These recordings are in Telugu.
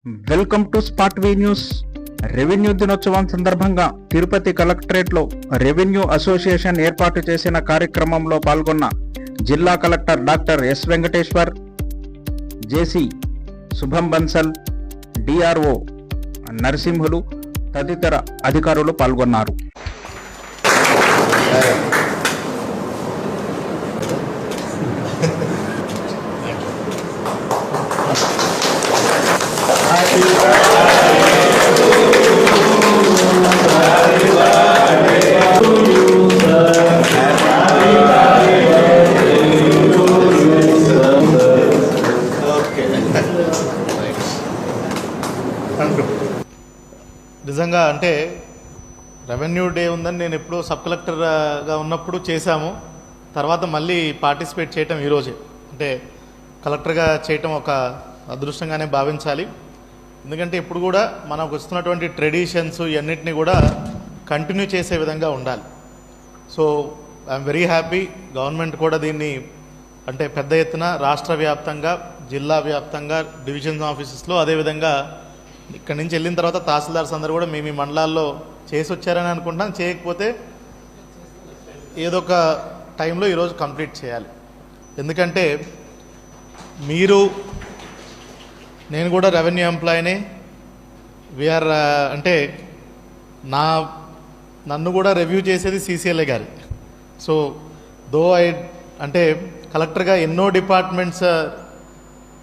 Welcome to spot we news. Revenue దినోత్సవం సందర్భంగా తిరుపతి కలెక్టరేట్లో రెవెన్యూ అసోసియేషన్ ఏర్పాటు చేసిన కార్యక్రమంలో పాల్గొన్న జిల్లా కలెక్టర్ డాక్టర్ ఎస్ వెంకటేశ్వర్, జేసీ శుభం బన్సల్, డిఆర్ఓ నరసింహులు తదితర అధికారులు పాల్గొన్నారు. నిజంగా అంటే రెవెన్యూ డే ఉందని నేను ఎప్పుడో సబ్ కలెక్టర్గా ఉన్నప్పుడు చేశాము. తర్వాత మళ్ళీ పార్టిసిపేట్ చేయటం ఈరోజే, అంటే కలెక్టర్గా చేయటం ఒక అదృష్టంగానే భావించాలి. ఎందుకంటే ఇప్పుడు కూడా మనకు వస్తున్నటువంటి ట్రెడిషన్స్ ఇవన్నిటిని కూడా కంటిన్యూ చేసే విధంగా ఉండాలి. So I'm very happy. Government కూడా దీన్ని అంటే పెద్ద ఎత్తున రాష్ట్ర వ్యాప్తంగా, జిల్లా వ్యాప్తంగా, డివిజన్ ఆఫీసెస్లో, అదేవిధంగా ఇక్కడి నుంచి వెళ్ళిన తర్వాత తహసీల్దార్స్ అందరూ కూడా మీ మండలాల్లో చేసి వచ్చారని అనుకుంటున్నాను. చేయకపోతే ఏదో ఒక టైంలో ఈరోజు కంప్లీట్ చేయాలి. ఎందుకంటే నేను కూడా రెవెన్యూ ఎంప్లాయీనే. వీఆర్ అంటే నన్ను కూడా రివ్యూ చేసేది CCLA గారి. సో అంటే కలెక్టర్గా ఎన్నో డిపార్ట్మెంట్స్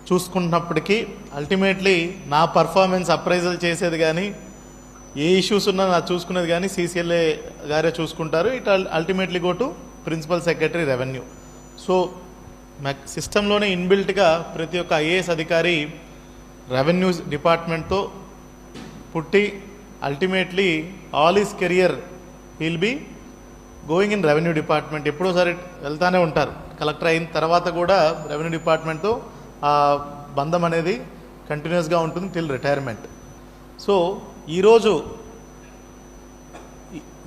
చూసుకుంటున్నప్పటికీ అల్టిమేట్లీ నా పర్ఫార్మెన్స్ అప్రైజల్ చేసేది కానీ, ఏ ఇష్యూస్ ఉన్నా నా చూసుకునేది కానీ CCLA గారే చూసుకుంటారు. It ultimately go to principal secretary revenue. So సిస్టంలోనే ఇన్బిల్ట్గా ప్రతి ఒక్క IAS అధికారి రెవెన్యూ డిపార్ట్మెంట్తో పుట్టి ultimately all is career will be going in revenue department. ఎప్పుడోసారి వెళ్తానే ఉంటారు. కలెక్టర్ అయిన తర్వాత కూడా రెవెన్యూ డిపార్ట్మెంట్తో ఆ బంధం అనేది కంటిన్యూస్గా ఉంటుంది టిల్ రిటైర్మెంట్. సో ఈరోజు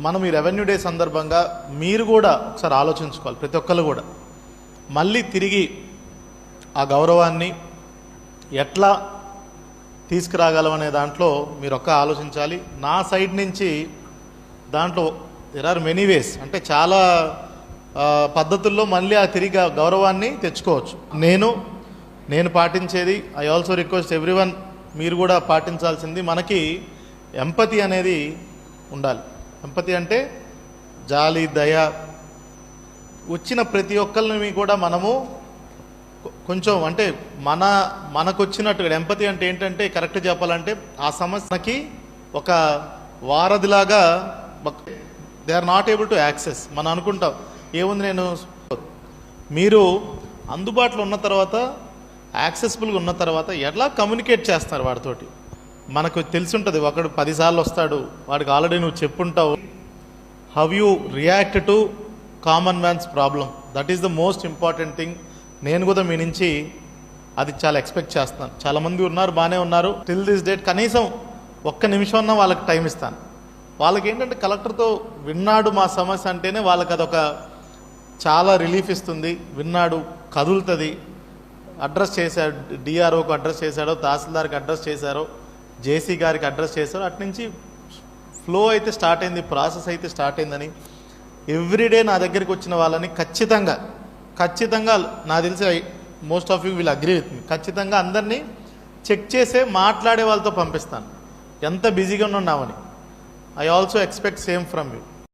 మనం ఈ రెవెన్యూ డే సందర్భంగా మీరు కూడా ఒకసారి ఆలోచించుకోవాలి. ప్రతి ఒక్కరు కూడా మళ్ళీ తిరిగి ఆ గౌరవాన్ని ఎట్లా తీసుకురాగలమనే దాంట్లో మీరు ఆలోచించాలి. నా సైడ్ నుంచి దాంట్లో దెర్ ఆర్ మెనీ వేస్, అంటే చాలా పద్ధతుల్లో మళ్ళీ ఆ తిరిగి గౌరవాన్ని తెచ్చుకోవచ్చు. నేను పాటించేది, ఐ ఆల్సో రిక్వెస్ట్ ఎవ్రీవన్, మీరు కూడా పాటించాల్సింది, మనకి ఎంపతి అనేది ఉండాలి. ఎంపతి అంటే జాలి, దయ. వచ్చిన ప్రతి ఒక్కరిని కూడా మనము కొంచెం అంటే మనకు వచ్చినట్టుగా ఎంపతి అంటే ఏంటంటే కరెక్ట్ చెప్పాలంటే ఆ సమస్యకి ఒక వారధిలాగా they are not able to access. మనం అనుకుంటాం ఏముంది, మీరు అందుబాటులో ఉన్న తర్వాత, యాక్సెసిబుల్గా ఉన్న తర్వాత ఎలా కమ్యూనికేట్ చేస్తున్నారు వాడితోటి మనకు తెలిసి ఉంటుంది. ఒకడు 10 సార్లు వస్తాడు, వాడికి ఆల్రెడీ నువ్వు చెప్పుంటావు. How you react to common man's problem, that is the most important thing. నేను కూడా మీ నుంచి అది చాలా ఎక్స్పెక్ట్ చేస్తాను. చాలామంది ఉన్నారు, బాగానే ఉన్నారు. టిల్ దిస్ డేట్ కనీసం ఒక్క నిమిషం అన్నా వాళ్ళకి టైం ఇస్తాను. వాళ్ళకి ఏంటంటే కలెక్టర్తో విన్నాడు మా సమస్య అంటేనే వాళ్ళకి అదొక చాలా రిలీఫ్ ఇస్తుంది. విన్నాడు, కదులుతుంది. అడ్రస్ చేశాడు, డిఆర్ఓకి అడ్రస్ చేశాడో, తహసీల్దార్కి అడ్రస్ చేశారో, జేసీ గారికి అడ్రస్ చేశారో, అట్నుంచి ఫ్లో అయితే స్టార్ట్ అయింది, ప్రాసెస్ అయితే స్టార్ట్ అయిందని ఎవ్రీడే నా దగ్గరికి వచ్చిన వాళ్ళని ఖచ్చితంగా నాకు తెలిసి most of you will agree with me, ఖచ్చితంగా అందరినీ చెక్ చేసే మాట్లాడే వాళ్ళతో పంపిస్తాను ఎంత బిజీగా ఉన్నామని. I also expect same from you.